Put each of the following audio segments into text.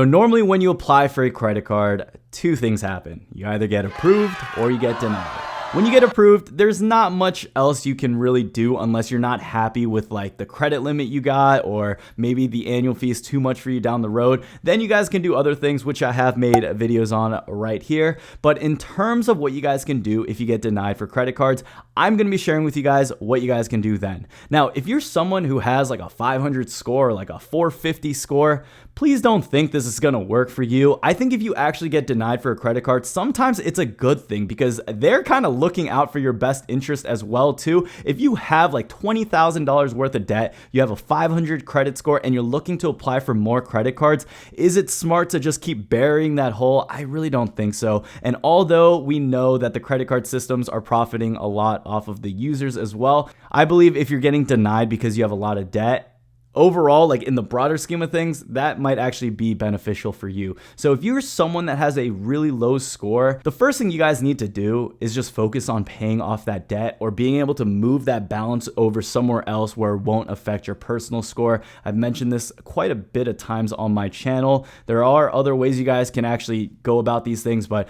So normally when you apply for a credit card, two things happen. You either get approved or you get denied. When you get approved, there's not much else you can really do unless you're not happy with like the credit limit you got, or maybe the annual fee is too much for you down the road. Then you guys can do other things, which I have made videos on right here. But in terms of what you guys can do if you get denied for credit cards, I'm going to be sharing with you guys what you guys can do then. Now, if you're someone who has like a 500 score, like a 450 score, please don't think this is going to work for you. I think if you actually get denied for a credit card, sometimes it's a good thing because they're kind of looking out for your best interest as well too. If you have like $20,000 worth of debt, you have a 500 credit score, and you're looking to apply for more credit cards, is it smart to just keep burying that hole? I really don't think so. And although we know that the credit card systems are profiting a lot off of the users as well, I believe if you're getting denied because you have a lot of debt, overall, like in the broader scheme of things, that might actually be beneficial for you. So if you're someone that has a really low score, the first thing you guys need to do is just focus on paying off that debt or being able to move that balance over somewhere else where it won't affect your personal score. I've mentioned this quite a bit of times on my channel. There are other ways you guys can actually go about these things, but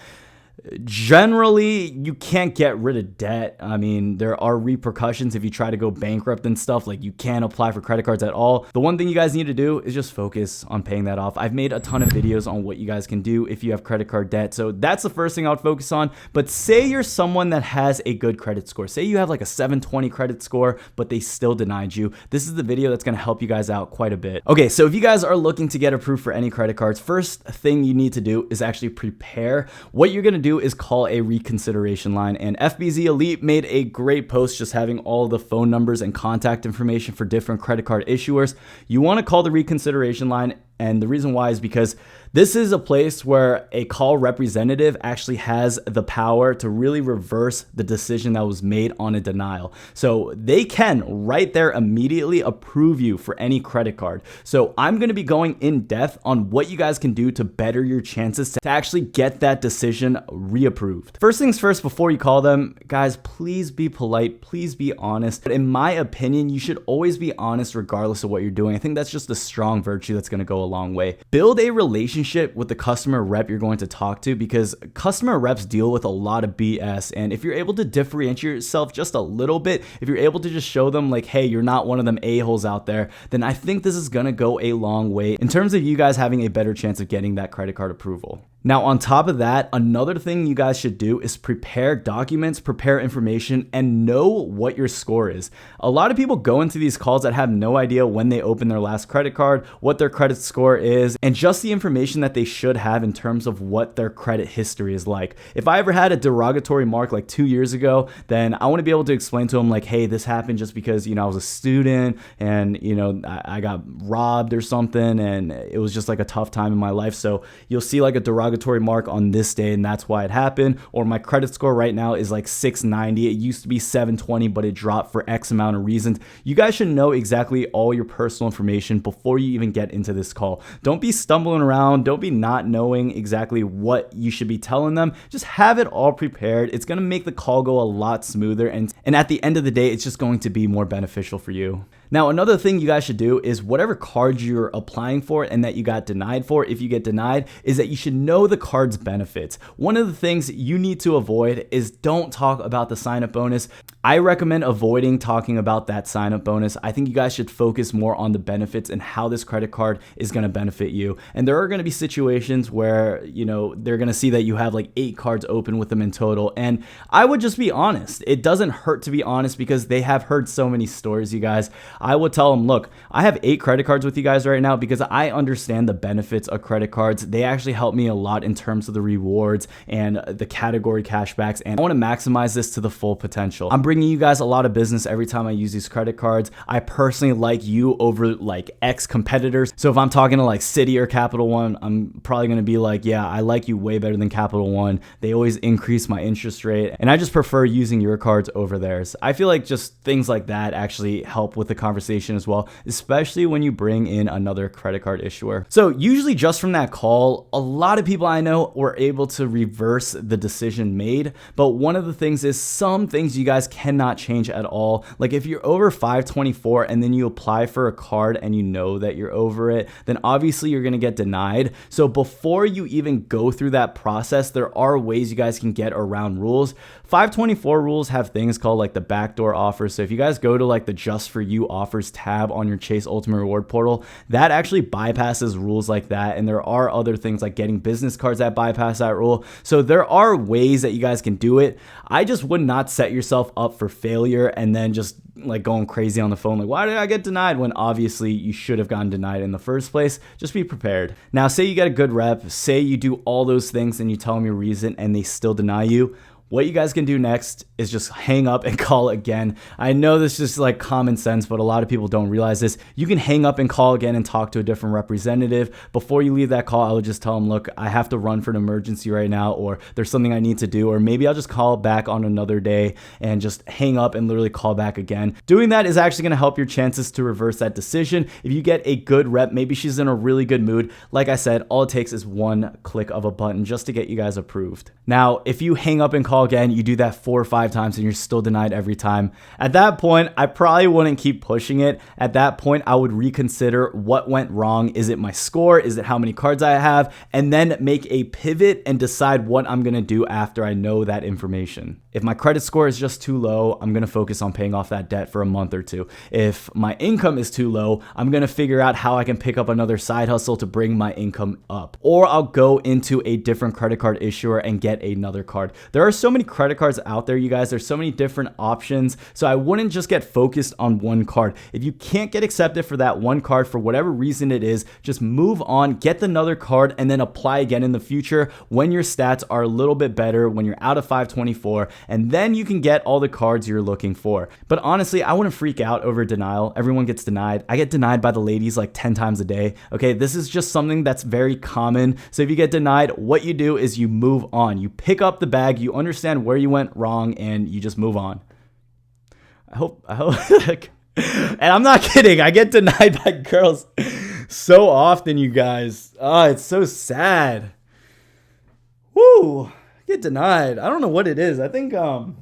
generally, you can't get rid of debt. I mean, there are repercussions if you try to go bankrupt and stuff. Like, you can't apply for credit cards at all. The one thing you guys need to do is just focus on paying that off. I've made a ton of videos on what you guys can do if you have credit card debt. So that's the first thing I would focus on. But say you're someone that has a good credit score. Say you have like a 720 credit score, but they still denied you. This is the video that's going to help you guys out quite a bit. Okay, so if you guys are looking to get approved for any credit cards, first thing you need to do is actually prepare. What you're going to do is call a reconsideration line, and FBZ Elite made a great post just having all the phone numbers and contact information for different credit card issuers. You want to call the reconsideration line, and the reason why is because this is a place where a call representative actually has the power to really reverse the decision that was made on a denial. So they can right there immediately approve you for any credit card. So I'm going to be going in depth on what you guys can do to better your chances to actually get that decision reapproved. First things first, before you call them, guys, please be polite, please be honest. But in my opinion, you should always be honest regardless of what you're doing. I think that's just a strong virtue that's going to go a long way. Build a relationship with the customer rep you're going to talk to, because customer reps deal with a lot of BS. And if you're able to differentiate yourself just a little bit, if you're able to just show them like, hey, you're not one of them a-holes out there, then I think this is going to go a long way in terms of you guys having a better chance of getting that credit card approval. Now, on top of that, another thing you guys should do is prepare documents, prepare information, and know what your score is. A lot of people go into these calls that have no idea when they open their last credit card, what their credit score is, and just the information that they should have in terms of what their credit history is like. If I ever had a derogatory mark like 2 years ago, then I want to be able to explain to them like, hey, this happened just because, I was a student and, I got robbed or something, and it was just like a tough time in my life. So you'll see like a derogatory mark on this day, and that's why it happened. Or my credit score right now is like 690. It used to be 720, but it dropped for X amount of reasons. You guys should know exactly all your personal information before you even get into this call. Don't be stumbling around. Don't be not knowing exactly what you should be telling them. Just have it all prepared. It's going to make the call go a lot smoother, and at the end of the day, it's just going to be more beneficial for you. Now, another thing you guys should do is whatever card you're applying for and that you got denied for, if you get denied, is that you should know the card's benefits. One of the things you need to avoid is don't talk about the sign-up bonus. I recommend avoiding talking about that sign-up bonus. I think you guys should focus more on the benefits and how this credit card is going to benefit you. And there are going to be situations where, they're going to see that you have like 8 cards open with them in total. And I would just be honest. It doesn't hurt to be honest, because they have heard so many stories, you guys. I would tell them, look, I have 8 credit cards with you guys right now because I understand the benefits of credit cards. They actually help me a lot in terms of the rewards and the category cashbacks, and I want to maximize this to the full potential. I'm bringing you guys a lot of business every time I use these credit cards. I personally like you over like X competitors. So if I'm talking to like Citi or Capital One, I'm probably going to be like, yeah, I like you way better than Capital One. They always increase my interest rate, and I just prefer using your cards over theirs. I feel like just things like that actually help with the conversation conversation as well, especially when you bring in another credit card issuer. So usually just from that call, a lot of people I know were able to reverse the decision made. But one of the things is some things you guys cannot change at all. Like if you're over 524 and then you apply for a card and you know that you're over it, then obviously you're going to get denied. So before you even go through that process, there are ways you guys can get around rules. 524 rules have things called like the backdoor offers. So if you guys go to like the just for you offers tab on your Chase Ultimate Reward portal, that actually bypasses rules like that. And there are other things like getting business cards that bypass that rule. So there are ways that you guys can do it. I just would not set yourself up for failure and then just like going crazy on the phone like, why did I get denied, when obviously you should have gotten denied in the first place. Just be prepared. Now say you get a good rep, say you do all those things and you tell them your reason and they still deny you. What you guys can do next is just hang up and call again. I know this is like common sense, but a lot of people don't realize this. You can hang up and call again and talk to a different representative. Before you leave that call, I would just tell them, look, I have to run for an emergency right now, or there's something I need to do, or maybe I'll just call back on another day, and just hang up and literally call back again. Doing that is actually going to help your chances to reverse that decision. If you get a good rep, maybe she's in a really good mood. Like I said, all it takes is one click of a button just to get you guys approved. Now, if you hang up and call again, you do that 4 or 5 times and you're still denied every time. At that point, I probably wouldn't keep pushing it. At that point, I would reconsider what went wrong. Is it my score? Is it how many cards I have? And then make a pivot and decide what I'm going to do after I know that information. If my credit score is just too low, I'm going to focus on paying off that debt for a month or two. If my income is too low, I'm going to figure out how I can pick up another side hustle to bring my income up. Or I'll go into a different credit card issuer and get another card. There are so many credit cards out there, you guys. There's so many different options. So I wouldn't just get focused on one card. If you can't get accepted for that one card for whatever reason it is, just move on, get another card, and then apply again in the future when your stats are a little bit better, when you're out of 524, and then you can get all the cards you're looking for. But honestly, I wouldn't freak out over denial. Everyone gets denied. I get denied by the ladies like 10 times a day. Okay, this is just something that's very common. So if you get denied, what you do is you move on. You pick up the bag, you understand where you went wrong, and you just move on. I hope and I'm not kidding, I get denied by girls so often, you guys. Oh, it's so sad. Woo, I get denied. I don't know what it is. I think I'm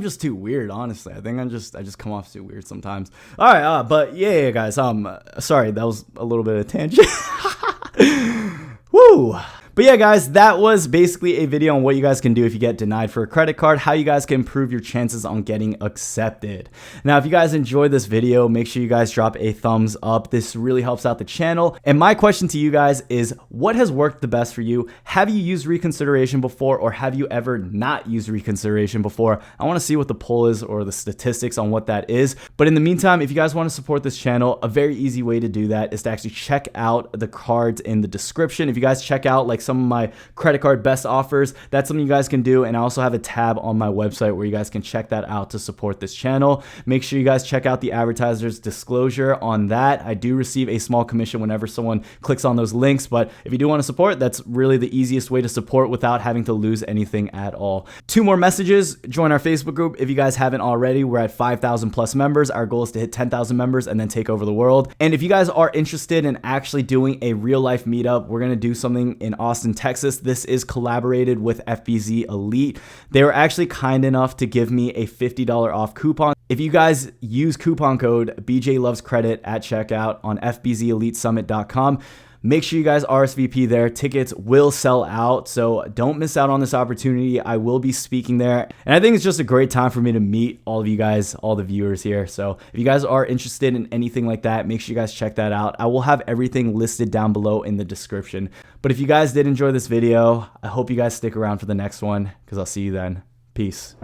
just too weird, honestly. I just come off too weird sometimes. All right, but yeah, guys. Sorry, that was a little bit of a tangent. Woo. But yeah, guys, that was basically a video on what you guys can do if you get denied for a credit card, how you guys can improve your chances on getting accepted. Now, if you guys enjoyed this video, make sure you guys drop a thumbs up. This really helps out the channel. And my question to you guys is, what has worked the best for you? Have you used reconsideration before, or have you ever not used reconsideration before? I want to see what the poll is or the statistics on what that is. But in the meantime, if you guys want to support this channel, a very easy way to do that is to actually check out the cards in the description. If you guys check out like some of my credit card best offers, that's something you guys can do. And I also have a tab on my website where you guys can check that out to support this channel. Make sure you guys check out the Advertiser's Disclosure on that. I do receive a small commission whenever someone clicks on those links, but if you do want to support, that's really the easiest way to support without having to lose anything at all. 2 more messages. Join our Facebook group if you guys haven't already. We're at 5,000 plus members. Our goal is to hit 10,000 members and then take over the world. And if you guys are interested in actually doing a real life meetup, we're going to do something in Austin, Texas. This is collaborated with FBZ Elite. They were actually kind enough to give me a $50 off coupon. If you guys use coupon code BJLovesCredit at checkout on fbzelitesummit.com, make sure you guys RSVP there. Tickets will sell out, so don't miss out on this opportunity. I will be speaking there, and I think it's just a great time for me to meet all of you guys, all the viewers here. So if you guys are interested in anything like that, make sure you guys check that out. I will have everything listed down below in the description. But if you guys did enjoy this video, I hope you guys stick around for the next one, because I'll see you then. Peace.